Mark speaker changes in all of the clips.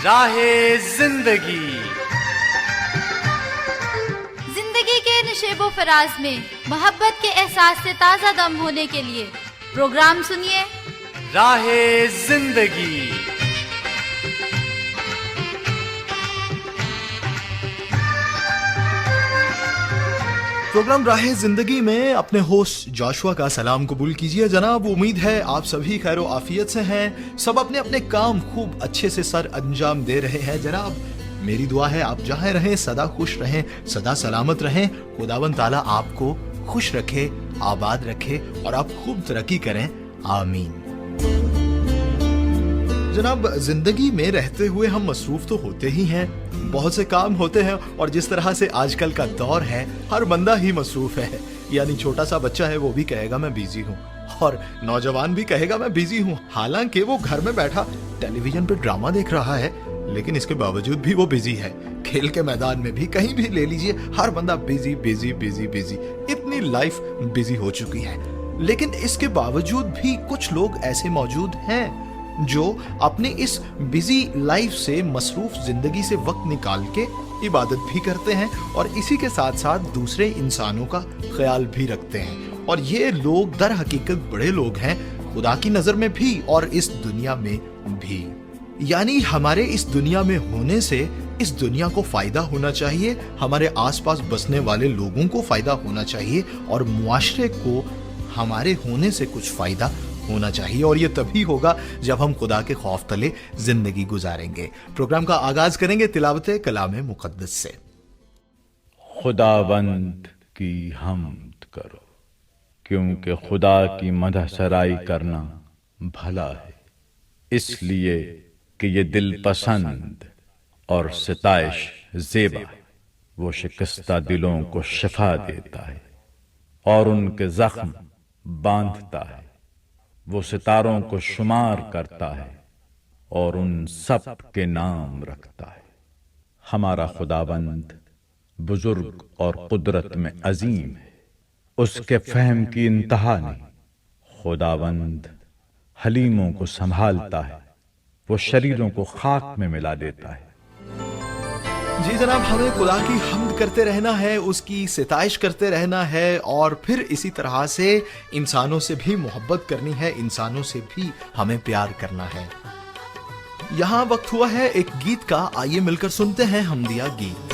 Speaker 1: راہ زندگی
Speaker 2: زندگی کے نشیب و فراز میں محبت کے احساس سے تازہ دم ہونے کے لیے پروگرام سنیے
Speaker 1: راہ زندگی۔
Speaker 3: پروگرام راہ زندگی میں اپنے ہوسٹ جاشوا کا سلام قبول کیجیے جناب۔ امید ہے آپ سبھی خیر و عافیت سے ہیں، سب اپنے اپنے کام خوب اچھے سے سر انجام دے رہے ہیں جناب۔ میری دعا ہے آپ جہاں رہیں سدا خوش رہیں، سدا سلامت رہیں، خداوند تعالیٰ آپ کو خوش رکھے، آباد رکھے اور آپ خوب ترقی کریں، آمین۔ جناب زندگی میں رہتے ہوئے ہم مصروف تو ہوتے ہی ہیں، بہت سے کام ہوتے ہیں، اور جس طرح سے آج کل کا دور ہے ہر بندہ ہی مصروف ہے، یعنی چھوٹا سا بچہ ہے وہ بھی کہے گا میں بیزی ہوں، اور نوجوان بھی کہے گا میں بیزی ہوں، حالانکہ وہ گھر میں بیٹھا ٹیلی ویژن پہ ڈرامہ دیکھ رہا ہے، لیکن اس کے باوجود بھی وہ بیزی ہے۔ کھیل کے میدان میں بھی کہیں بھی لے لیجئے، ہر بندہ بیزی بیزی بیزی بیزی، اتنی لائف بیزی ہو چکی ہے۔ لیکن اس کے باوجود بھی کچھ لوگ ایسے موجود ہیں جو اپنی اس بزی لائف سے، مصروف زندگی سے وقت نکال کے عبادت بھی کرتے ہیں اور اسی کے ساتھ ساتھ دوسرے انسانوں کا خیال بھی رکھتے ہیں، اور یہ لوگ در حقیقت بڑے لوگ ہیں خدا کی نظر میں بھی اور اس دنیا میں بھی۔ یعنی ہمارے اس دنیا میں ہونے سے اس دنیا کو فائدہ ہونا چاہیے، ہمارے آس پاس بسنے والے لوگوں کو فائدہ ہونا چاہیے، اور معاشرے کو ہمارے ہونے سے کچھ فائدہ ہونا چاہیے، اور یہ تبھی ہوگا جب ہم خدا کے خوف تلے زندگی گزاریں گے۔ پروگرام کا آغاز کریں گے تلاوت کلام مقدس سے۔
Speaker 4: خداوند کی حمد کرو، کیونکہ خدا کی مدح سرائی کرنا بھلا ہے، اس لیے کہ یہ دل پسند اور ستائش زیبا ہے۔ وہ شکستہ دلوں کو شفا دیتا ہے اور ان کے زخم باندھتا ہے۔ وہ ستاروں کو شمار کرتا ہے اور ان سب کے نام رکھتا ہے۔ ہمارا خداوند بزرگ اور قدرت میں عظیم ہے، اس کے فہم کی انتہا نہیں۔ خداوند حلیموں کو سنبھالتا ہے، وہ شریروں کو خاک میں ملا دیتا ہے۔
Speaker 3: جی جناب، ہمیں خدا کی حمد کرتے رہنا ہے، اس کی ستائش کرتے رہنا ہے، اور پھر اسی طرح سے انسانوں سے بھی محبت کرنی ہے، انسانوں سے بھی ہمیں پیار کرنا ہے۔ یہاں وقت ہوا ہے ایک گیت کا، آئیے مل کر سنتے ہیں حمدیہ گیت۔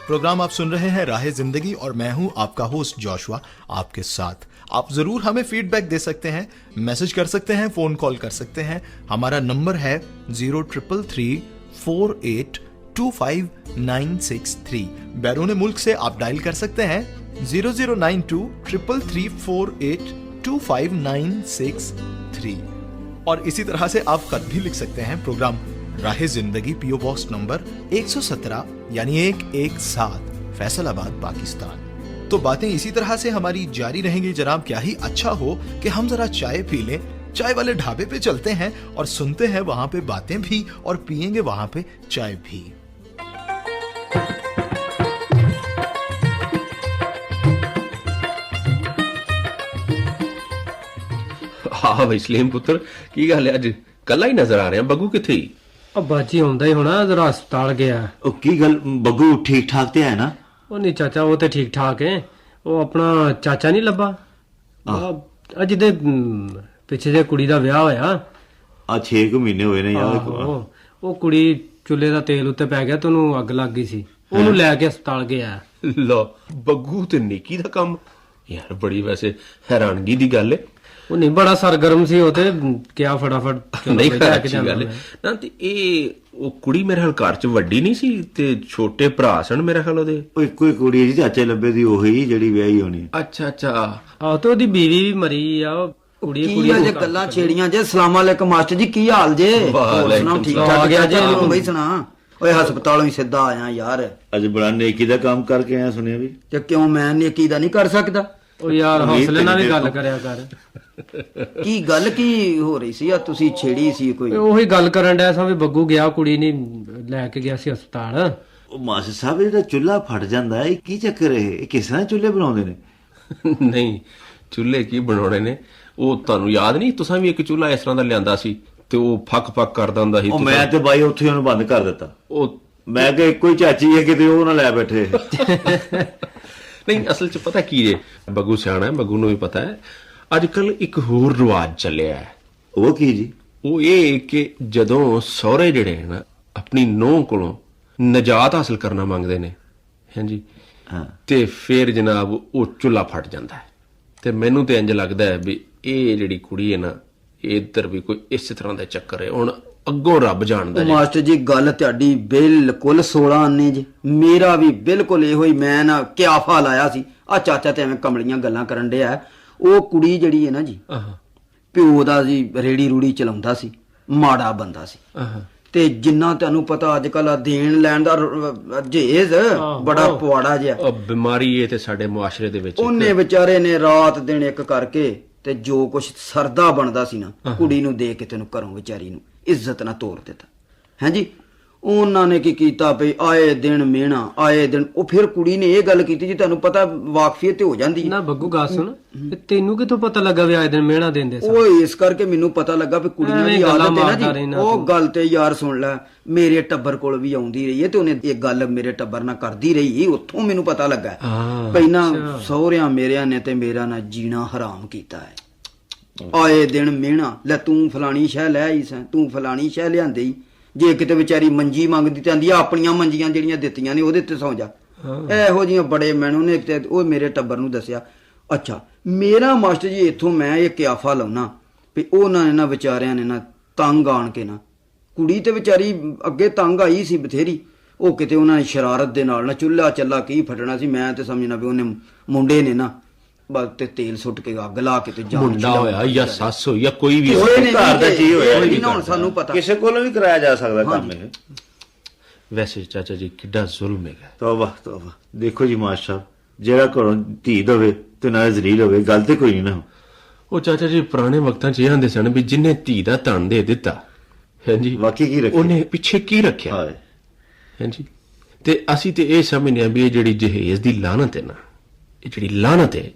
Speaker 3: प्रोग्राम आप सुन रहे हैं राह जिंदगी और मैं हूं आपका होस्ट जोशुआ आपके साथ। आप जरूर हमें फीडबैक दे सकते हैं, मैसेज कर सकते हैं, फोन कॉल कर सकते हैं। हमारा नंबर है 0333482596 बैरून मुल्क से आप डायल कर सकते हैं 009233482596 और इसी तरह से आप खत भी लिख सकते हैं। प्रोग्राम राह जिंदगी पीओ बॉक्स नंबर 117 यानी 117 फैसलाबाद पाकिस्तान। तो बातें इसी तरह से हमारी जारी रहेंगी जनाब। क्या ही अच्छा हो कि हम जरा चाय पी लें, चाय वाले ढाबे पे चलते हैं और सुनते हैं वहां पे बातें भी और पिएंगे वहां पे चाय भी।
Speaker 5: ਹਾਂ ਬਈ ਸਲੀਮ ਪੁੱਤਰ, ਕੀ ਗੱਲ ਹੈ ਅੱਜ ਕੱਲਾ ਹੀ ਨਜ਼ਰ ਆ ਰਿਹਾ? ਬੱਗੂ ਕਿੱਥੇ?
Speaker 6: ਉਹ ਬਾਜੀ ਆਉਂਦਾ ਹੀ ਹੋਣਾ, ਜਰਾ ਹਸਪਤਾਲ ਗਿਆ।
Speaker 7: ਉਹ ਕੀ ਗੱਲ ਬੱਗੂ ਠੀਕ ਠਾਕ ਤੇ ਹੈ ਨਾ?
Speaker 6: ਉਹ ਨਹੀਂ ਚਾਚਾ, ਉਹ ਤੇ ਠੀਕ ਠਾਕ ਹੈ। ਉਹ ਆਪਣਾ ਚਾਚਾ ਨਹੀਂ ਲੱਭਾ ਅੱਜ ਦੇ ਪਿੱਛੇ ਜੇ ਕੁੜੀ ਦਾ ਵਿਆਹ ਹੋਇਆ
Speaker 7: ਆ 6 ਮਹੀਨੇ ਹੋਏ ਨੇ ਯਾਰ।
Speaker 6: ਆਹੋ, ਉਹ ਕੁੜੀ ਚੁੱਲ੍ਹੇ ਦਾ ਤੇਲ ਉੱਤੇ ਪੈ ਗਿਆ ਤੇ ਉਹਨੂੰ ਅੱਗ ਲੱਗ ਗਈ ਸੀ, ਉਹਨੂੰ ਲੈ ਕੇ ਹਸਪਤਾਲ ਗਿਆ।
Speaker 5: ਲੋ ਬੱਗੂ ਤੇ ਨੇਕੀ ਦਾ ਕੰਮ ਯਾਰ, ਬੜੀ ਵੈਸੇ ਹੈਰਾਨਗੀ ਦੀ ਗੱਲ ਹੈ।
Speaker 6: ਉਹ ਨਹੀਂ ਬੜਾ ਸਰਗਰਮ ਸੀ, ਉਹ ਤੇ ਕਿਆ ਫਟਾਫਟ
Speaker 5: ਨਹੀਂ ਅੱਛੀ ਗੱਲ ਹੈ ਨਾ। ਤੇ ਇਹ ਉਹ ਕੁੜੀ ਮੇਰੇ ਹਾਲ ਘਰ ਚ ਵੱਡੀ ਨਹੀਂ ਸੀ ਤੇ ਛੋਟੇ ਭਰਾ ਸਨ ਮੇਰੇ ਖਿਆਲ ਉਹਦੇ।
Speaker 7: ਉਹ ਇੱਕੋ ਹੀ ਕੁੜੀ ਜੀ ਚਾਚੇ ਲੱਭੇ ਦੀ, ਉਹੀ ਜਿਹੜੀ ਵਿਆਹੀ ਹੋਣੀ।
Speaker 5: ਅੱਛਾ ਅੱਛਾ।
Speaker 6: ਆਹ ਤੇ ਉਹਦੀ ਬੀਵੀ ਵੀ ਮਰੀ ਆ। ਉਹ ਕੁੜੀ
Speaker 8: ਕੀ ਆ ਜੇ ਗੱਲਾਂ ਛੇੜੀਆਂ ਜੇ? ਸਲਾਮ ਅਲੈਕੁਮ ਮਾਸਟਰ ਜੀ, ਕੀ ਹਾਲ ਜੇ? ਹੋਰ ਸੁਣਾਓ, ਠੀਕ
Speaker 6: ਆ
Speaker 8: ਠਾਕ?
Speaker 6: ਗਿਆ ਜੇ।
Speaker 8: ਤੂੰ ਬਈ ਸੁਣਾ। ਓਏ ਹਸਪਤਾਲੋਂ ਹੀ ਸਿੱਧਾ ਆਇਆ ਯਾਰ।
Speaker 7: ਅੱਜ ਬੜਾ ਨੇਕੀ ਦਾ ਕੰਮ ਕਰਕੇ ਆਇਆ ਸੁਣਿਆ ਵੀ।
Speaker 8: ਤੇ ਕਿਉਂ ਮੈਂ ਨੇਕੀ ਦਾ ਨਹੀਂ ਕਰ ਸਕਦਾ?
Speaker 6: ਉਹ ਯਾਰ ਹੌਸਲੇ ਨਾਲ ਵੀ ਗੱਲ ਕਰਿਆ ਕਰ।
Speaker 8: ਕੀ ਗੱਲ ਕੀ ਹੋ ਰਹੀ ਸੀ? ਆ ਤੁਸੀਂ ਛੇੜੀ ਸੀ ਕੋਈ?
Speaker 6: ਉਹੀ ਗੱਲ ਕਰਨ ਡਿਆ ਸਾਂ ਵੀ ਬੱਗੂ ਗਿਆ, ਕੁੜੀ ਨਹੀਂ ਲੈ ਕੇ ਗਿਆ ਸੀ ਹਸਪਤਾਲ।
Speaker 7: ਉਹ ਮਾਸਟਰ ਸਾਹਿਬ ਜਿਹੜਾ ਚੁੱਲ੍ਹਾ ਫਟ ਜਾਂਦਾ ਹੈ, ਇਹ ਕੀ ਚੱਕਰ ਹੈ? ਇਹ ਕਿਸ ਤਰ੍ਹਾਂ ਚੁੱਲ੍ਹੇ ਬਣਾਉਂਦੇ ਨੇ?
Speaker 5: ਨਹੀਂ ਚੁੱਲ੍ਹੇ ਕੀ ਬਣਾਉਣੇ ਨੇ, ਉਹ ਤੁਹਾਨੂੰ ਯਾਦ ਨਹੀਂ? ਤੁਸੀਂ ਵੀ ਇੱਕ ਚੁੱਲ੍ਹਾ ਇਸ ਤਰ੍ਹਾਂ ਦਾ ਲਿਆਂਦਾ ਸੀ ਤੇ ਉਹ ਫੱਕ ਫੱਕ ਕਰਦਾ ਹੁੰਦਾ ਸੀ।
Speaker 7: ਉਹ ਮੈਂ ਤੇ ਬਾਈ ਉੱਥੇ ਉਹਨੂੰ ਬੰਦ ਕਰ ਦਿੱਤਾ।
Speaker 5: ਉਹ
Speaker 7: ਮੈਂ ਕਿ ਇੱਕੋ ਹੀ ਚਾਚੀ ਹੈ, ਕਿਤੇ ਉਹ ਨਾ ਲੈ ਬੈਠੇ।
Speaker 5: ਨਹੀਂ ਅਸਲ ਚ ਪਤਾ ਕੀ ਹੈ, ਬੱਗੂ ਸਿਆਣਾ ਹੈ, ਬੱਗੂ ਨੂੰ ਵੀ ਪਤਾ ਹੈ। ਅੱਜ ਕੱਲ ਇੱਕ ਹੋਰ ਰਿਵਾਜ ਚੱਲਿਆ ਹੈ।
Speaker 7: ਉਹ ਕੀ ਜੀ?
Speaker 5: ਉਹ ਇਹ ਕਿ ਜਦੋਂ ਸਹੁਰੇ ਜਿਹੜੇ ਹਨ ਆਪਣੀ ਨੂੰਹ ਕੋਲੋਂ ਨਜਾਤ ਹਾਸਲ ਕਰਨਾ ਮੰਗਦੇ ਨੇ, ਹਾਂਜੀ,
Speaker 7: ਹਾਂ,
Speaker 5: ਤੇ ਫਿਰ ਜਨਾਬ ਉਹ ਚੁੱਲ੍ਹਾ ਫਟ ਜਾਂਦਾ ਹੈ। ਤੇ ਮੈਨੂੰ ਤੇ ਇੰਜ ਲੱਗਦਾ ਹੈ ਵੀ ਇਹ ਜਿਹੜੀ ਕੁੜੀ ਹੈ ਨਾ, ਇੱਧਰ ਵੀ ਕੋਈ ਇਸ ਤਰ੍ਹਾਂ ਦਾ ਚੱਕਰ ਹੈ। ਹੁਣ ਅੱਗੋਂ ਰੱਬ ਜਾਣਦਾ ਜੀ।
Speaker 8: ਮਾਸਟਰ ਜੀ ਗੱਲ ਤੁਹਾਡੀ ਬਿਲਕੁਲ 16 ਆਨੇ ਜੀ। ਮੇਰਾ ਵੀ ਬਿਲਕੁਲ ਇਹੋ ਹੀ। ਮੈਂ ਨਾ ਕਿਆਫਾ ਲਾਇਆ ਸੀ। ਆ ਚਾਚਾ ਤੇ ਐਵੇਂ ਕਮਲੀਆਂ ਗੱਲਾਂ ਕਰਨ ਡਿਆ। ਉਹ ਕੁੜੀ ਜਿਹੜੀ ਹੈ ਨਾ ਜੀ, ਪਿਓ ਦਾ ਜੀ ਰੇੜੀ ਰੂੜੀ ਚਲਾਉਂਦਾ ਸੀ, ਮਾੜਾ ਬੰਦਾ ਸੀ। ਤੇ ਜਿੰਨਾ ਤੁਹਾਨੂੰ ਪਤਾ ਅੱਜ ਕੱਲ ਦੇਣ ਲੈਣ ਦਾ ਜੇਜ਼ ਬੜਾ ਪਵਾੜਾ ਜਿਹਾ।
Speaker 5: ਉਹ ਬਿਮਾਰੀ ਹੈ ਤੇ ਸਾਡੇ ਮੁਆਸ਼ਰੇ ਦੇ ਵਿੱਚ
Speaker 8: ਉਹਨੇ ਵਿਚਾਰੇ ਨੇ ਰਾਤ ਦਿਨ ਇੱਕ ਕਰਕੇ ਤੇ ਜੋ ਕੁਛ ਸਰਦਾ ਬਣਦਾ ਸੀ ਨਾ, ਕੁੜੀ ਨੂੰ ਦੇ ਕੇ ਤੈਨੂੰ ਘਰੋਂ ਵਿਚਾਰੀ ਨੂੰ ਇੱਜ਼ਤ ਨਾਲ ਤੋਰ ਦਿੱਤਾ। ਹਾਂਜੀ, ਉਹਨਾਂ ਨੇ ਕੀ ਕੀਤਾ ਭਈ ਆਏ ਦਿਨ ਮਿਹਣਾ, ਆਏ ਦਿਨ। ਉਹ ਫਿਰ ਕੁੜੀ ਨੇ ਇਹ ਗੱਲ ਕੀਤੀ ਜੀ, ਤੁਹਾਨੂੰ ਪਤਾ ਵਾਕਫੀਅਤ ਤੇ ਹੋ ਜਾਂਦੀ
Speaker 6: ਨਾ। ਬੱਗੂ ਗੱਲ ਸੁਣ, ਤੈਨੂੰ ਕਿੱਥੋਂ ਪਤਾ ਲੱਗਾ ਵੀ ਆਏ ਦਿਨ ਮਿਹਣਾ ਦਿੰਦੇ ਸੀ?
Speaker 8: ਉਹ ਇਸ ਕਰਕੇ ਮੈਨੂੰ ਪਤਾ ਲੱਗਾ ਵੀ ਕੁੜੀਆਂ ਦੀ ਆਦਤ ਹੈ ਨਾ ਜੀ। ਉਹ ਗੱਲ ਤੇ ਯਾਰ ਸੁਣ ਲੈ, ਮੇਰੇ ਟੱਬਰ ਕੋਲ ਵੀ ਆਉਂਦੀ ਰਹੀ ਹੈ ਤੇ ਉਹਨੇ ਇਹ ਗੱਲ ਮੇਰੇ ਟੱਬਰ ਨਾਲ ਕਰਦੀ ਰਹੀ। ਉੱਥੋਂ ਮੈਨੂੰ ਪਤਾ ਲੱਗਾ ਪਹਿਲਾਂ ਸਹੁਰਿਆਂ ਮੇਰਿਆਂ ਨੇ ਤੇ ਮੇਰਾ ਨਾ ਜੀਣਾ ਹਰਾਮ ਕੀਤਾ ਹੈ। ਆਏ ਦਿਨ ਮਿਹਣਾ, ਲੈ ਤੂੰ ਫਲਾਣੀ ਸ਼ਹਿ ਲੈ ਆਈ ਸੈਂ, ਤੂੰ ਫਲਾਣੀ ਸ਼ਹਿ ਲਿਆਂਦੀ। ਜੇ ਕਿਤੇ ਵਿਚਾਰੀ ਮੰਜੀ ਮੰਗਦੀ ਤੇ ਆਂਦੀ ਆਪਣੀਆਂ ਮੰਜੀਆਂ ਜਿਹੜੀਆਂ ਦਿੱਤੀਆਂ ਨੇ ਉਹਦੇ ਤੇ ਸੌਂ ਜਾ। ਇਹੋ ਜਿਹੀਆਂ ਬੜੇ ਮੈਨੂੰ ਨੇ ਉਹ ਮੇਰੇ ਟੱਬਰ ਨੂੰ ਦੱਸਿਆ। ਅੱਛਾ, ਮੇਰਾ ਮਾਸਟਰ ਜੀ ਇੱਥੋਂ ਮੈਂ ਇਹ ਕਿਆਫਾ ਲਾਉਣਾ ਵੀ ਉਹਨਾਂ ਨੇ ਨਾ ਵਿਚਾਰਿਆਂ ਨੇ ਨਾ ਤੰਗ ਆਣ ਕੇ ਨਾ, ਕੁੜੀ ਤੇ ਵਿਚਾਰੀ ਅੱਗੇ ਤੰਗ ਆਈ ਸੀ ਬਥੇਰੀ। ਉਹ ਕਿਤੇ ਉਹਨਾਂ ਨੇ ਸ਼ਰਾਰਤ ਦੇ ਨਾਲ ਨਾ ਚੁੱਲ੍ਹਾ ਚੱਲਾ ਕੀ ਫਟਣਾ ਸੀ। ਮੈਂ ਤੇ ਸਮਝਣਾ ਵੀ ਉਹਨੇ ਮੁੰਡੇ ਨੇ ਨਾ ਬਸ ਤੇ ਤੇਲ ਸੁੱਟ ਕੇ ਅੱਗ ਲਾ ਕੇ ਤੇ ਜਾਨ
Speaker 5: ਮੁੰਡਾ ਹੋਇਆ ਜਾਂ ਸੱਸ ਹੋਈ ਜਾਂ ਕੋਈ ਵੀ
Speaker 7: ਘਰ ਦਾ ਚੀਜ਼ ਹੋਇਆ
Speaker 8: ਹੁਣ ਸਾਨੂੰ ਪਤਾ
Speaker 7: ਕਿਸੇ ਕੋਲੋਂ ਵੀ ਕਰਾਇਆ ਜਾ ਸਕਦਾ ਕੰਮ ਇਹ।
Speaker 5: ਵੈਸੇ ਚਾਚਾ ਜੀ ਕਿੱਡਾ ਜ਼ੁਲਮ ਹੈਗਾ।
Speaker 7: ਤੋਬਾ ਤੋਬਾ। ਦੇਖੋ ਜੀ ਮਾਸਟਰ ਸਾਹਿਬ, ਜਿਹੜਾ ਘਰੋਂ ਧੀ ਦਵੇ ਤੇ ਨਾਲ ਜ਼ਲੀਲ ਹੋਵੇ, ਗੱਲ ਤੇ ਕੋਈ ਨਹੀਂ ਨਾ।
Speaker 5: ਉਹ ਚਾਚਾ ਜੀ ਪੁਰਾਣੇ ਵਕਤਾਂ 'ਚ ਇਹ ਆਂਦੇ ਸਨ ਵੀ ਜਿਹਨੇ ਧੀ ਦਾ ਧਨ ਦੇ ਦਿੱਤਾ, ਹਾਂਜੀ,
Speaker 7: ਬਾਕੀ ਕੀ ਰੱਖਿਆ?
Speaker 5: ਉਹਨੇ ਪਿੱਛੇ ਕੀ ਰੱਖਿਆ? ਹਾਂਜੀ, ਤੇ ਅਸੀਂ ਤੇ ਇਹ ਸਮਝਦੇ ਹਾਂ ਵੀ ਇਹ ਜਿਹੜੀ ਜਹੇਜ਼ ਦੀ ਲਾਹਨਤ ਹੈ ਨਾ, ਇਹ ਜਿਹੜੀ ਲਾਹਨਤ ਹੈ,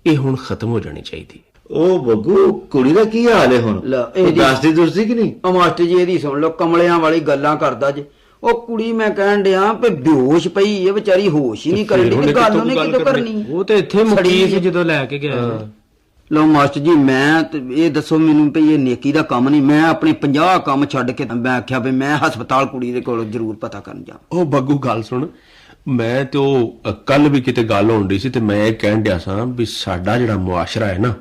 Speaker 5: ਇਹ ਹੁਣ ਖਤਮ ਹੋ ਜਾਣੀ ਚਾਹੀਦੀ।
Speaker 7: ਉਹ ਬੱਗੂ ਕੁੜੀ ਦਾ ਕੀ ਹਾਲ ਹੈ ਹੁਣ? ਦੱਸਦੀ ਕਿ ਨਹੀਂ?
Speaker 8: ਮਾਸਟਰ ਜੀ ਇਹਦੀ ਸੁਣ ਲਓ, ਕਮਲਿਆਂ ਵਾਲੀ ਗੱਲਾਂ ਕਰਦਾ ਜੇ। ਉਹ ਕੁੜੀ ਮੈਂ ਕਹਿਣ ਡਿਆ ਵੀ ਬੇਹੋਸ਼ ਪਈ ਇਹ ਵਿਚਾਰੀ, ਹੋਸ਼ ਹੀ ਨਹੀਂ ਕਰਦੀ। ਗੱਲ ਉਹਨੇ ਕਿਤੋਂ ਕਰਨੀ?
Speaker 6: ਉਹ ਤੇ ਇੱਥੇ ਮੁੱਕੀ ਸੀ ਜਦੋਂ ਲੈ ਕੇ ਗਿਆ।
Speaker 8: ਲਓ ਮਾਸਟਰ ਜੀ, ਮੈਂ ਇਹ ਦੱਸੋ ਮੈਨੂੰ ਵੀ ਇਹ ਨੇਕੀ ਦਾ ਕੰਮ ਨਹੀਂ। ਮੈਂ ਆਪਣੇ 50 ਕੰਮ ਛੱਡ ਕੇ ਮੈਂ ਆਖਿਆ ਵੀ ਮੈਂ ਹਸਪਤਾਲ ਕੁੜੀ ਦੇ ਕੋਲ ਜ਼ਰੂਰ ਪਤਾ ਕਰਨ ਜਾ।
Speaker 5: ਉਹ ਬੱਗੂ ਗੱਲ ਸੁਣ, ਮੈਂ ਤੇ ਉਹ ਕੱਲ ਵੀ ਕਿਤੇ ਗੱਲ ਹੋਣ ਡਈ ਸੀ ਤੇ ਮੈਂ ਇਹ ਕਹਿਣ ਡਿਆ ਸਾਂ ਵੀ ਸਾਡਾ ਜਿਹੜਾ ਮੁਆਸ਼ਰਾ ਹੈ ਨਾ,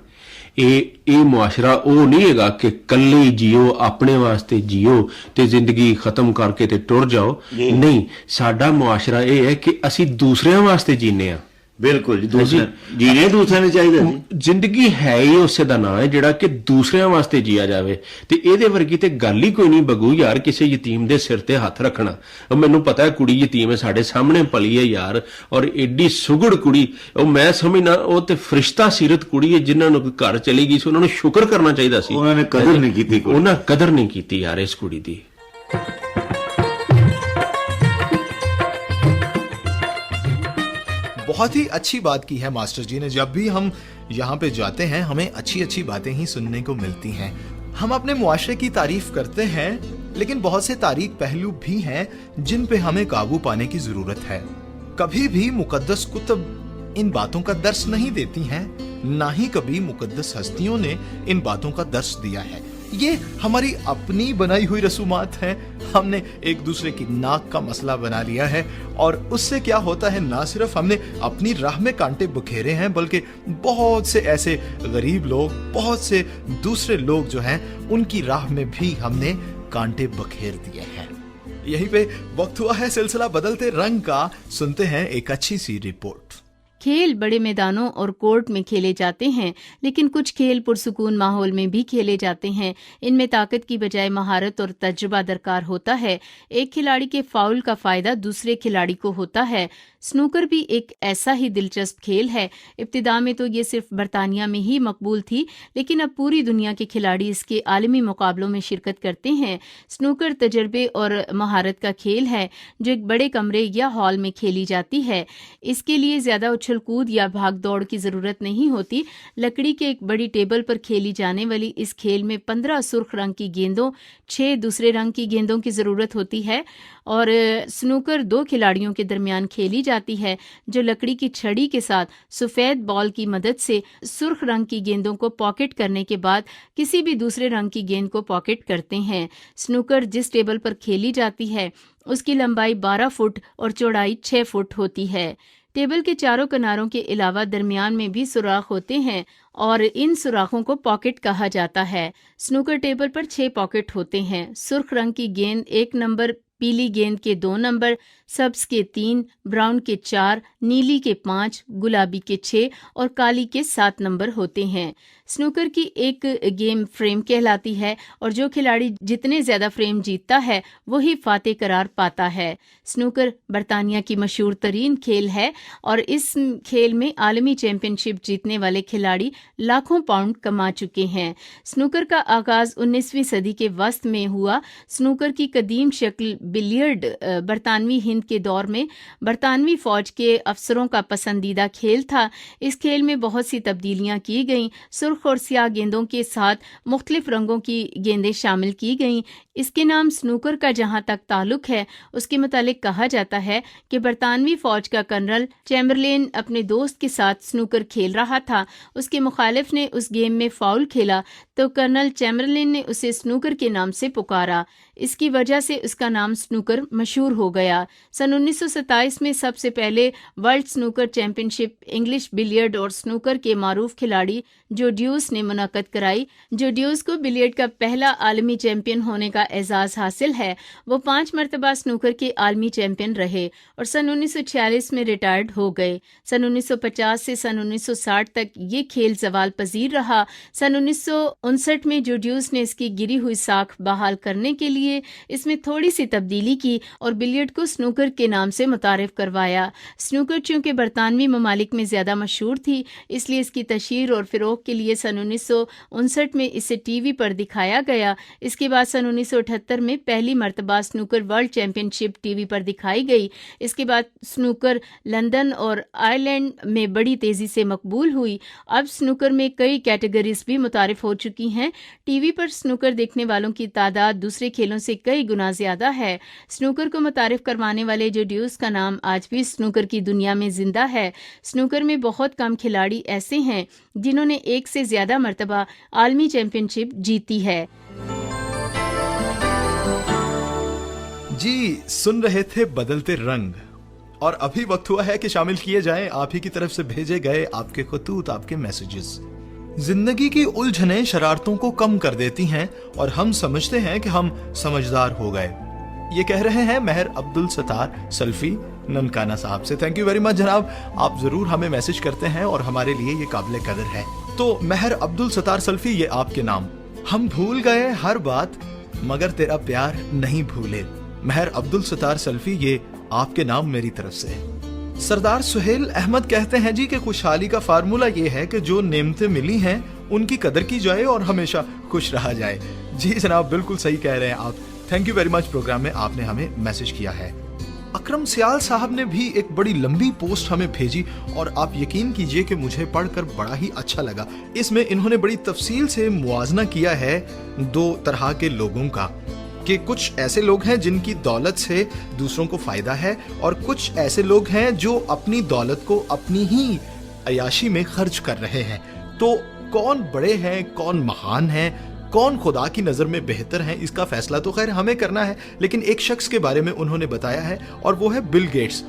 Speaker 5: ਇਹ ਮੁਆਸ਼ਰਾ ਉਹ ਨਹੀਂ ਹੈਗਾ ਕਿ ਕੱਲੇ ਜੀਓ, ਆਪਣੇ ਵਾਸਤੇ ਜੀਓ ਤੇ ਜ਼ਿੰਦਗੀ ਖਤਮ ਕਰਕੇ ਤੇ ਟੁਰ ਜਾਓ। ਨਹੀਂ, ਸਾਡਾ ਮੁਆਸ਼ਰਾ ਇਹ ਹੈ ਕਿ ਅਸੀਂ ਦੂਸਰਿਆਂ ਵਾਸਤੇ ਜੀਨੇ ਆ।
Speaker 7: ਬਿਲਕੁਲ ਜੀ, ਦੂਸਰੇ ਜੀਣੇ ਦੂਸਰਿਆਂ ਨੇ ਚਾਹੀਦਾ ਜੀ।
Speaker 5: ਜ਼ਿੰਦਗੀ ਹੈ ਹੀ ਉਸੇ ਦਾ ਨਾਂ ਹੈ ਜਿਹੜਾ ਕਿ ਦੂਸਰਿਆਂ ਵਾਸਤੇ ਜੀਆ ਜਾਵੇ, ਤੇ ਇਹਦੇ ਵਰਗੀ ਤੇ ਗੱਲ ਹੀ ਕੋਈ ਨਹੀਂ ਬਗੂ ਯਾਰ, ਕਿਸੇ ਯਤੀਮ ਦੇ ਸਿਰ ਤੇ ਹੱਥ ਰੱਖਣਾ। ਮੈਨੂੰ ਪਤਾ ਹੈ ਕੁੜੀ ਯਤੀਮ ਹੈ, ਸਾਡੇ ਸਾਹਮਣੇ ਪਲੀ ਹੈ ਯਾਰ, ਔਰ ਏਡੀ ਸੁਗੜ ਕੁੜੀ, ਉਹ ਮੈਂ ਸਮਝਣਾ ਉਹ ਤੇ ਫਰਿਸ਼ਤਾ ਸੀਰਤ ਕੁੜੀ ਹੈ। ਜਿਨ੍ਹਾਂ ਨੂੰ ਘਰ ਚਲੀ ਗਈ ਸੀ ਉਹਨਾਂ ਨੂੰ ਸ਼ੁਕਰ ਕਰਨਾ ਚਾਹੀਦਾ ਸੀ,
Speaker 7: ਉਹਨਾਂ ਨੇ ਕਦਰ ਨਹੀਂ ਕੀਤੀ,
Speaker 5: ਉਹਨਾਂ ਕਦਰ ਨਹੀਂ ਕੀਤੀ ਯਾਰ ਇਸ ਕੁੜੀ ਦੀ।
Speaker 3: बहुत ही अच्छी बात की है मास्टर जी ने। जब भी हम यहाँ पे जाते हैं हमें अच्छी अच्छी बातें ही सुनने को मिलती हैं। हम अपने मुआशरे की तारीफ करते हैं, लेकिन बहुत से तारीख पहलू भी हैं जिन पे हमें काबू पाने की जरूरत है। कभी भी मुकद्दस कुतुब इन बातों का दर्स नहीं देती हैं, ना ही कभी मुकद्दस हस्तियों ने इन बातों का दर्स दिया है। ये हमारी अपनी बनाई हुई रसूमात हैं। हमने एक दूसरे की नाक का मसला बना लिया है, और उससे क्या होता है, ना सिर्फ हमने अपनी राह में कांटे बखेरे हैं, बल्कि बहुत से ऐसे गरीब लोग, बहुत से दूसरे लोग जो हैं, उनकी राह में भी हमने कांटे बखेर दिए हैं। यहीं पे वक्त हुआ है सिलसिला बदलते रंग का। सुनते हैं एक अच्छी सी रिपोर्ट।
Speaker 9: खेल बड़े मैदानों और कोर्ट में खेले जाते हैं, लेकिन कुछ खेल पुरसुकून माहौल में भी खेले जाते हैं। इनमें ताकत की बजाय महारत और तजुर्बा दरकार होता है। एक खिलाड़ी के फाउल का फायदा दूसरे खिलाड़ी को होता है। स्नूकर भी एक ऐसा ही दिलचस्प खेल है। इब्तिदा में तो ये सिर्फ बरतानिया में ही मकबूल थी, लेकिन अब पूरी दुनिया के खिलाड़ी इसके आलमी मुकाबलों में शिरकत करते हैं। स्नूकर तजर्बे और महारत का खेल है जो एक बड़े कमरे या हॉल में खेली जाती है। इसके लिए ज्यादा उछल कूद या भाग दौड़ की जरूरत नहीं होती। लकड़ी के एक बड़ी टेबल पर खेली जाने वाली इस खेल में 15 सुर्ख रंग की गेंदों, 6 दूसरे रंग की गेंदों की जरूरत होती है। और स्नूकर 2 खिलाड़ियों के दरमियान खेली जाती है जो लकड़ी की छड़ी के साथ सफेद बॉल की मदद से सुर्ख रंग की गेंदों को पॉकेट करने के बाद किसी भी दूसरे रंग की गेंद को पॉकेट करते हैं। स्नूकर जिस टेबल पर खेली जाती है उसकी लंबाई 12 फुट और चौड़ाई 6 फुट होती है। टेबल के चारों किनारों के अलावा दरमियान में भी सुराख होते हैं और इन सुराखों को पॉकेट कहा जाता है। स्नूकर टेबल पर 6 पॉकेट होते हैं। सुर्ख रंग की गेंद 1 नंबर, पीली गेंद के 2 नंबर, सब्ज के 3, ब्राउन के 4, नीली के 5, गुलाबी के 6 और काली के 7 नंबर होते हैं। स्नूकर की एक गेम फ्रेम कहलाती है और जो खिलाड़ी जितने ज्यादा फ्रेम जीतता है वही फातेह करार पाता है। स्नूकर बरतानिया की मशहूर तरीन खेल है और इस खेल में आलमी चैंपियनशिप जीतने वाले खिलाड़ी लाखों पाउंड कमा चुके हैं। स्नूकर का आगाज 19वीं सदी के वस्त में हुआ। स्नूकर की कदीम शक्ल बिलियर्ड बरतानवी हिंद के दौर में बरतानवी फौज के अफसरों का पसंदीदा खेल था। इस खेल में बहुत सी तब्दीलियां की गईं। सुर्ख और स्याह गेंदों के साथ मुख्तलिफ रंगों की गेंदें शामिल की गईं। इसके नाम स्नूकर का जहां तक ताल्लुक है उसके मुतालिक कहा जाता है कि बरतानवी फौज का कर्नल चैम्बरलेन अपने दोस्त के साथ स्नूकर खेल रहा था। उसके मुखालिफ ने उस गेम में फाउल खेला तो कर्नल चैम्बरलेन ने उसे स्नूकर के नाम से पुकारा। इसकी वजह से उसका नाम स्नूकर मशहूर हो गया। सन 1927 में सबसे पहले world snooker championship English billiard और स्नूकर के मारूफ खिलाड़ी जो ड्यूस ने मुनक्कद कराई। जो ड्यूस को बिलियर्ड का पहला आलमी चैंपियन होने का एजाज हासिल है। वो 5 मरतबा स्नूकर के आलमी चैंपियन रहे और सन 1946 में रिटायर्ड हो गए। सन 1950 से सन 1960 तक ये खेल जवाल पजीर रहा। सन 1959 में जो ड्यूस ने इसकी गिरी हुई साख बहाल करने के लिए इसमें थोड़ी सी तब्दीली की और बिलियर्ड को स्नूकर के नाम से मुतारिफ करवाया। स्नूकर चूंकि बरतानवी ममालिक में ज्यादा मशहूर थी इसलिए इसकी तशहीर और फिरोग के लिए सन 1959 में इसे टीवी पर दिखाया गया। इसके बाद सन 1978 में पहली मरतबा स्नूकर वर्ल्ड चैंपियनशिप टीवी पर दिखाई गई। इसके बाद स्नूकर लंदन और आयरलैंड में बड़ी तेजी से मकबूल हुई। अब स्नूकर में कई कैटेगरीज भी मुतारिफ हो चुकी हैं। टीवी पर स्नूकर देखने वालों की तादाद दूसरे खेलों से कई गुना ज्यादा है। स्नूकर को मुतारिफ करवाने वाले जो ड्यूस का नाम आज भी स्नूकर की दुनिया में जिंदा है। स्नूकर में बहुत कम खिलाड़ी ऐसे हैं जिन्होंने 1 से ज्यादा मरतबा आलमी चैंपियनशिप जीती है।
Speaker 3: जी सुन रहे थे बदलते रंग और अभी वक्त हुआ है कि शामिल किए जाएं आप ही की तरफ से भेजे गए आपके खतूत, आपके मैसेजेस। जिंदगी की उलझनें शरारतों को कम कर देती हैं और हम समझते हैं कि हम समझदार हो गए। ये कह रहे हैं महर अब्दुल सत्तार सल्फी ननकाना साहब से। थैंक यू वेरी मच जनाब, आप जरूर हमें मैसेज करते हैं और हमारे लिए ये काबिल कदर है। तो महर अब्दुल सत्तार सल्फी, ये आपके नाम। हम भूल गए हर बात मगर तेरा प्यार नहीं भूले। महर अब्दुल सत्तार सल्फी, ये आपके नाम मेरी तरफ से। सरदार सुहेल अहमद कहते हैं जी कि खुशहाली का फार्मूला ये है कि जो नेमतें मिली हैं उनकी कदर की जाए और हमेशा खुश रहा जाए। जी जनाब, बिल्कुल सही कह रहे हैं आप। Thank you very much, programme में आपने हमें मैसेज किया है। अकरम सियाल साहब ने भी एक बड़ी लंबी पोस्ट हमें भेजी और आप यकीन कीजिए कि मुझे पढ़कर बड़ा ही अच्छा लगा। इसमें इन्होंने बड़ी तफसील से मुआवजा किया है दो तरह के लोगों का, कि कुछ ऐसे लोग हैं जिनकी दौलत से दूसरों को फायदा है और कुछ ऐसे लोग हैं जो अपनी दौलत को अपनी ही अयाशी में खर्च कर रहे हैं। तो कौन बड़े हैं, कौन महान हैं, कौन खुदा की नज़र में बेहतर हैं, इसका फैसला तो खैर हमें करना है, लेकिन एक शख्स के बारे में उन्होंने बताया है और वो है बिल गेट्स।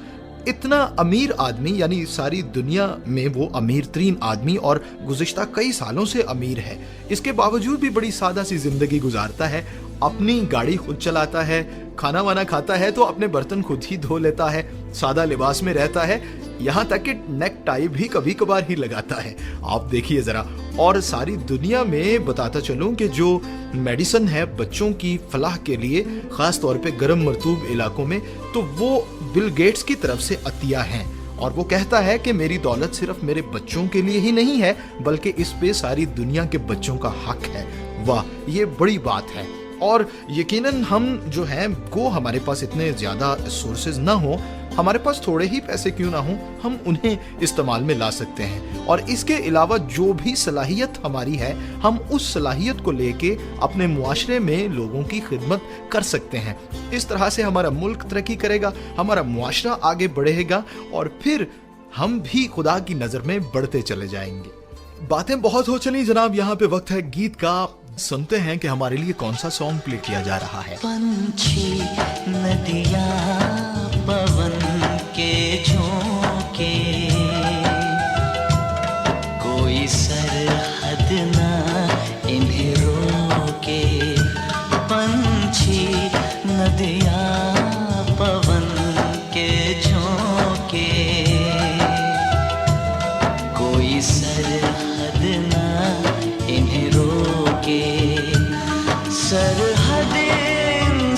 Speaker 3: इतना अमीर आदमी, यानी सारी दुनिया में वो अमीर तरीन आदमी और गुज़िश्ता कई सालों से अमीर है। इसके बावजूद भी बड़ी सादा सी जिंदगी गुजारता है, अपनी गाड़ी खुद चलाता है, खाना वाना खाता है तो अपने बर्तन खुद ही धो लेता है, सादा लिबास में रहता है, यहाँ तक कि नेक टाई भी कभी कभार ही लगाता है। आप देखिए जरा। और सारी दुनिया में बताता चलूं कि जो मेडिसिन है बच्चों की फलाह के लिए, खास तौर पे गर्म मरतूब इलाकों में, तो वो बिल गेट्स की तरफ से अतिया हैं। और वो कहता है कि मेरी दौलत सिर्फ मेरे बच्चों के लिए ही नहीं है बल्कि इस पे सारी दुनिया के बच्चों का हक है। वाह, ये बड़ी बात है। और यकीनन हम जो हैं वो हमारे पास इतने ज़्यादा सोर्सेज ना हो, हमारे पास थोड़े ही पैसे क्यों ना हो, हम उन्हें इस्तेमाल में ला सकते हैं। और इसके अलावा जो भी सलाहियत हमारी है, हम उस सलाहियत को लेके अपने मुआशरे में लोगों की खिदमत कर सकते हैं। इस तरह से हमारा मुल्क तरक्की करेगा, हमारा मुआशरा आगे बढ़ेगा और फिर हम भी खुदा की नज़र में बढ़ते चले जाएंगे। बातें बहुत हो चली जनाब, यहाँ पे वक्त है गीत का। सुनते हैं कि हमारे लिए कौन सा सॉन्ग प्ले किया जा रहा है।
Speaker 10: पंछी नदियाँ पवन के झोंके, कोई सरहद ना इन्हें रोके। पंछी नदियाँ पवन के झोंके, कोई सरहद ना इन्हें रोके। सरहद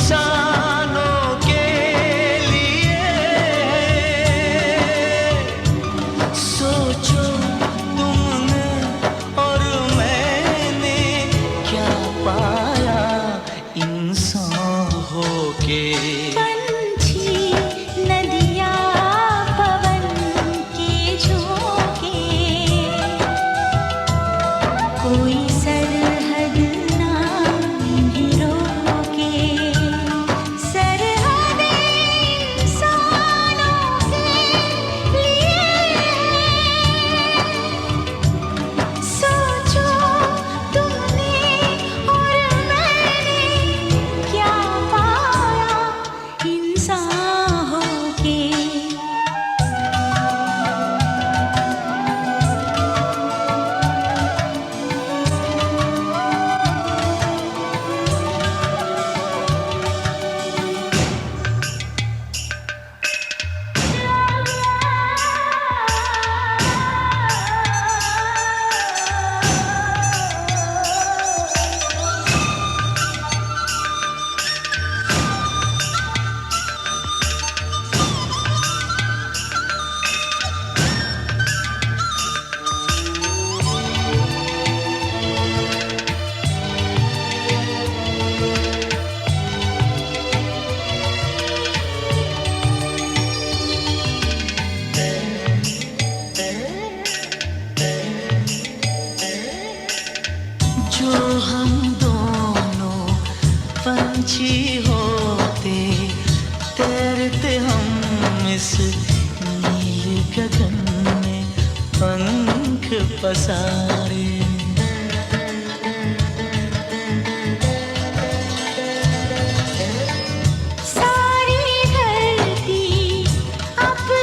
Speaker 10: इंसानों के लिए, सोचो तुमने और मैंने क्या पाया इंसान होके।
Speaker 11: पंछी नदियाँ पवन के झोंके, कोई सरहद ना इन्हें रोके। सरहद इंसानों के लिए, सोचो तुमने और मैंने क्या पाया इंसान होके।
Speaker 10: जो हम दोनों पंछी होते, तैरते हम इस नीले गगन में पंख पसारे।
Speaker 11: सारी धरती अपने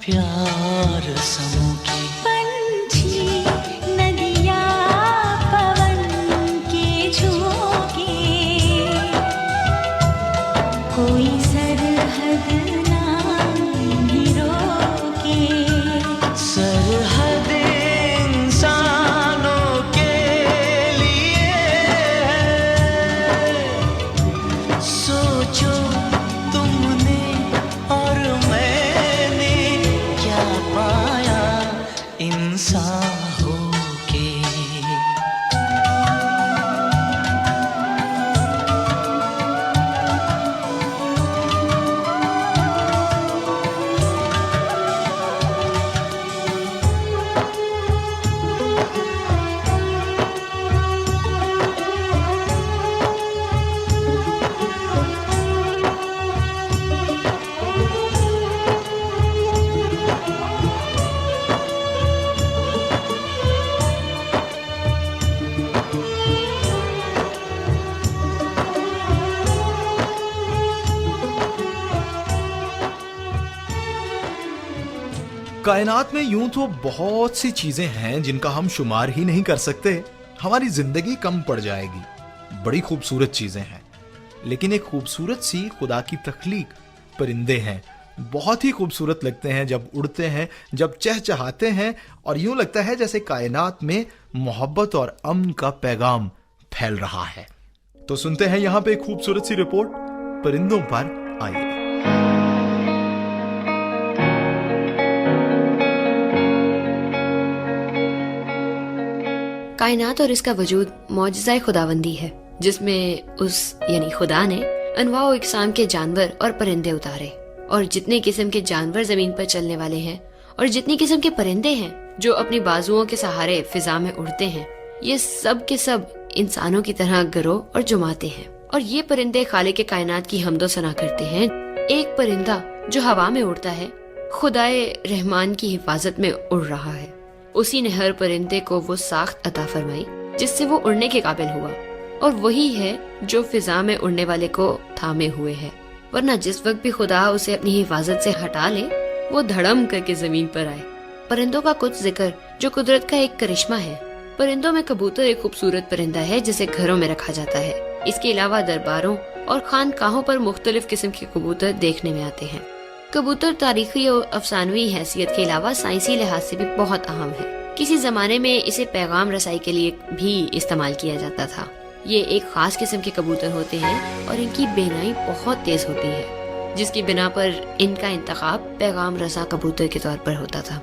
Speaker 10: प्यार समूह की।
Speaker 11: पंछी नदिया पवन के झोंके, कोई सरहद ना भी रोके।
Speaker 10: सरहद इंसानों के लिए है, सोचो तुमने और मैंने क्या पाया इंसान होके।
Speaker 3: कायनात में यूं तो बहुत सी चीजें हैं जिनका हम शुमार ही नहीं कर सकते, हमारी जिंदगी कम पड़ जाएगी। बड़ी खूबसूरत चीजें हैं, लेकिन एक खूबसूरत सी खुदा की तख्लीक परिंदे हैं। बहुत ही खूबसूरत लगते हैं जब उड़ते हैं, जब चहचहाते हैं, और यूं लगता है जैसे कायनात में मोहब्बत और अमन का पैगाम फैल रहा है। तो सुनते हैं यहां पे एक खूबसूरत सी रिपोर्ट परिंदों पर। आइए।
Speaker 12: कायनात और इसका वजूद मौजज़ाए खुदावंदी है, जिसमें उस यानी खुदा ने अनवा व इकसाम के जानवर और परिंदे उतारे, और जितने किस्म के जानवर जमीन पर चलने वाले हैं और जितनी किस्म के परिंदे हैं जो अपनी बाजुओं के सहारे फिजा में उड़ते हैं, ये सब के सब इंसानों की तरह गरोह और जुमाते हैं। और ये परिंदे खालिक के कायनात की हम्दो सना करते हैं। एक परिंदा जो हवा में उड़ता है, खुदाए रहमान की हिफाजत में उड़ रहा है। उसी ने हर परिंदे को वो साख्त अता फरमाई जिससे वो उड़ने के काबिल हुआ, और वही है जो फिजा में उड़ने वाले को थामे हुए है। वरना जिस वक्त भी खुदा उसे अपनी हिफाजत से हटा ले, वो धड़म करके जमीन पर आए। परिंदों का कुछ जिक्र जो कुदरत का एक करिश्मा है। परिंदों में कबूतर एक खूबसूरत परिंदा है जिसे घरों में रखा जाता है। इसके अलावा दरबारों और खानकाहों पर मुख्तलिफ किस्म के कबूतर देखने में आते हैं। कबूतर तारीखी और अफसानवी हैसियत के अलावा साइंसी लिहाज से भी बहुत अहम है। किसी जमाने में इसे पैगाम रसाई के लिए भी इस्तेमाल किया जाता था। ये एक खास किस्म के कबूतर होते हैं और इनकी बेनाई बहुत तेज होती है, जिसकी बिना पर इनका इंतखाब पैगाम रसा कबूतर के तौर पर होता था।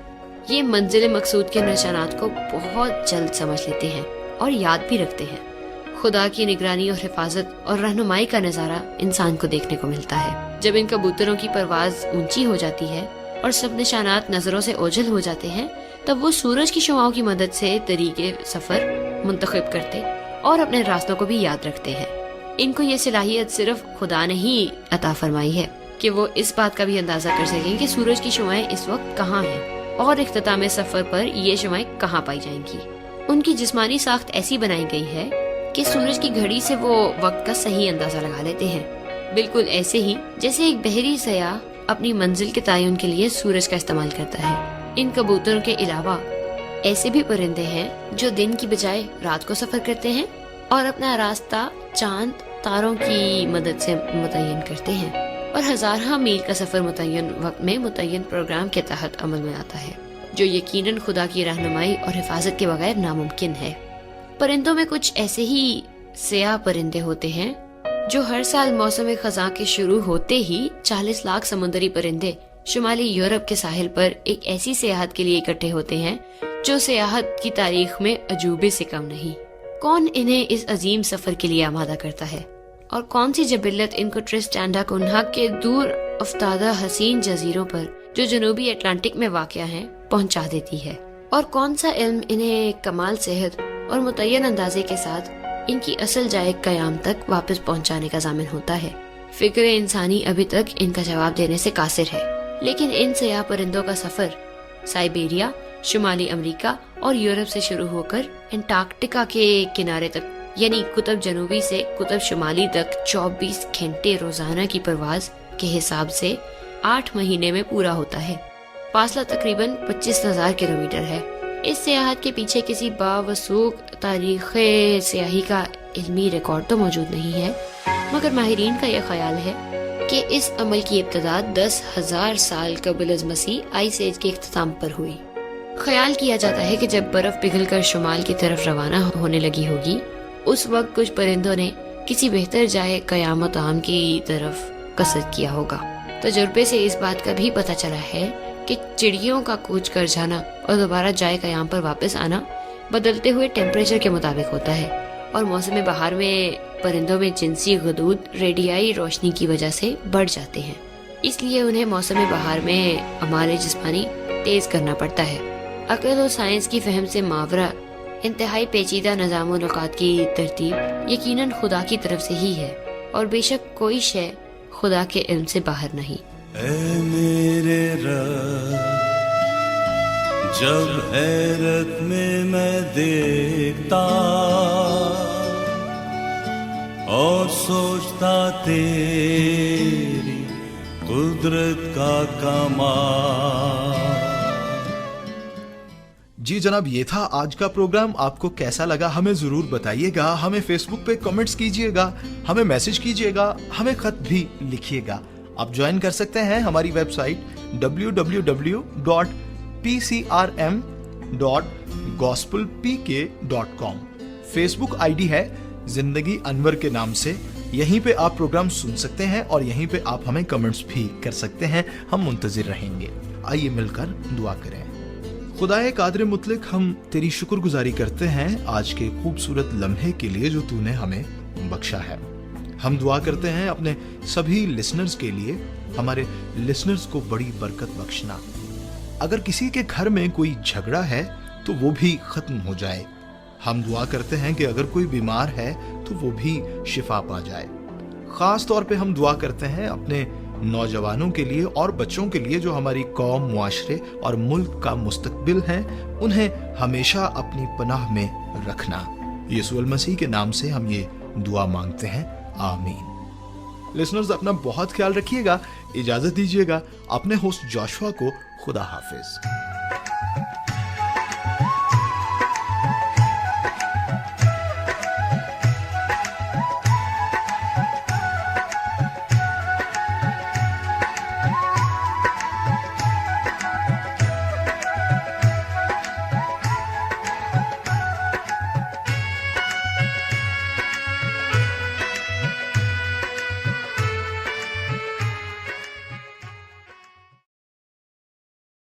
Speaker 12: ये मंजिल मकसूद के निशानात को बहुत जल्द समझ लेते हैं और याद भी रखते हैं। खुदा की निगरानी और हिफाजत और रहनुमाई का नजारा इंसान को देखने को मिलता है। जब इन कबूतरों की परवाज ऊंची हो जाती है और सब निशानात नजरों से ओझल हो जाते हैं, तब वो सूरज की शुआओं की मदद से तरीके सफर मुंतखब करते और अपने रास्तों को भी याद रखते हैं। इनको ये सलाहियत सिर्फ खुदा ने ही अता फरमाई है कि वो इस बात का भी अंदाजा कर सकें कि सूरज की शुआएं इस वक्त कहाँ हैं और इख्तिताम सफर पर ये शुआएं कहाँ पाई जाएंगी। उनकी जिस्मानी साख्त ऐसी बनाई गई है कि सूरज की घड़ी से वो वक्त का सही अंदाजा लगा लेते हैं, बिल्कुल ऐसे ही जैसे एक बहरी सयाह अपनी मंजिल के तयन के लिए सूरज का इस्तेमाल करता है। इन कबूतरों के अलावा ऐसे भी परिंदे हैं जो दिन की बजाय रात को सफर करते हैं और अपना रास्ता चांद तारों की मदद से मुतय्यन करते हैं, और हजारों मील का सफर मुतय्यन वक्त में मुतय्यन प्रोग्राम के तहत अमल में आता है, जो यकीनन खुदा की रहनुमाई और हिफाजत के बगैर नामुमकिन है। परिंदों में कुछ ऐसे ही सयाह परिंदे होते हैं जो हर साल मौसम खज़ां के शुरू होते ही 40 लाख समुद्री परिंदे शुमाली यूरोप के साहिल पर एक ऐसी सियाहत के लिए इकट्ठे होते हैं जो सियाहत की तारीख में अजूबे से कम नहीं। कौन इन्हें इस अजीम सफर के लिए आमादा करता है और कौन सी जबिल्लत इनको ट्रिस्टांडा कुन्हा के दूर अफ्तादा हसीन जजीरों पर जो जनूबी अटलांटिक में वाक़या हैं पहुंचा देती है, और कौन सा इल्म इन्हें कमाल सेहत और मुतय्यन अंदाजे के साथ इनकी असल जाए कयाम तक वापस पहुंचाने का ज़ामिन होता है। फिक्र इंसानी अभी तक इनका जवाब देने से कासिर है, लेकिन इन सयाह परिंदों का सफर साइबेरिया, शुमाली अमेरिका और यूरोप से शुरू होकर अंटार्कटिका के किनारे तक यानी कुतुब जनूबी से कुतुब शुमाली तक 24 घंटे रोजाना की परवाज के हिसाब से 8 महीने में पूरा होता है। फासला तकरीबन 25,000 किलोमीटर है। इस सियाहत के पीछे किसी बावसूख तारीख़ सियाही का इल्मी रिकॉर्ड तो मौजूद नहीं है, मगर माहिरीन का यह ख्याल है कि इस अमल की इब्तदा 10,000 साल कबल अज़ मसीह आइस एज के इख्तिताम पर हुई। ख्याल किया जाता है कि जब बर्फ पिघलकर शुमाल की तरफ रवाना होने लगी होगी, उस वक्त कुछ परिंदों ने किसी बेहतर जाए क़यामत आम की तरफ कसरत किया होगा। तजुर्बे से इस बात का भी पता चला है कि चिड़ियों का कूच कर जाना और दोबारा जाए क़याम पर वापस आना बदलते हुए टेम्परेचर के मुताबिक होता है, और मौसम बहार में परिंदों में जिनसी गदूद रेडियाई रोशनी की वजह से बढ़ जाते हैं, इसलिए उन्हें मौसम बहार में अमाल जिस्मानी तेज करना पड़ता है। अक़ल और साइंस की फहम से मावरा इंतहाई पेचीदा निज़ाम-उल-औक़ात की तरतीब यकीनन खुदा की तरफ से ही है, और बेशक कोई शय खुदा के इल्म से बाहर नहीं।
Speaker 13: ऐ मेरे रब, जब हैरत में मैं देखता और सोचता तेरी कुदरत का कमाल।
Speaker 3: जी जनाब, ये था आज का प्रोग्राम। आपको कैसा लगा हमें जरूर बताइएगा। हमें फेसबुक पे कमेंट्स कीजिएगा, हमें मैसेज कीजिएगा, हमें खत भी लिखिएगा। आप ज्वाइन कर सकते हैं हमारी वेबसाइट www.pcrm.gospelpk.com। फेसबुक आईडी है जिंदगी अनवर के नाम से। यहीं पे आप प्रोग्राम सुन सकते हैं और यहीं पे आप हमें कमेंट्स भी कर सकते हैं। हम मुंतजिर रहेंगे। आइए मिलकर दुआ करें। खुदाए कादर मुतलक, हम तेरी शुक्रगुजारी करते हैं आज के खूबसूरत लम्हे के लिए जो तूने हमें बख्शा है। हम दुआ करते हैं अपने सभी लिसनर्स के लिए, हमारे लिसनर्स को बड़ी बरकत बख्शना। अगर किसी के घर में कोई झगड़ा है तो वो भी खत्म हो जाए। हम दुआ करते हैं कि अगर कोई बीमार है तो वो भी शिफा पा जाए। खास तौर पे हम दुआ करते हैं अपने नौजवानों के लिए और बच्चों के लिए जो हमारी कौम, मुआशरे और मुल्क का मुस्तकबिल हैं। उन्हें हमेशा अपनी पनाह में रखना। यीशु मसीह के नाम से हम ये दुआ मांगते हैं, आमीन। लिसनर्स, अपना बहुत ख्याल रखिएगा। इजाजत दीजिएगा। अपने होस्ट जोशुआ को खुदा हाफिज।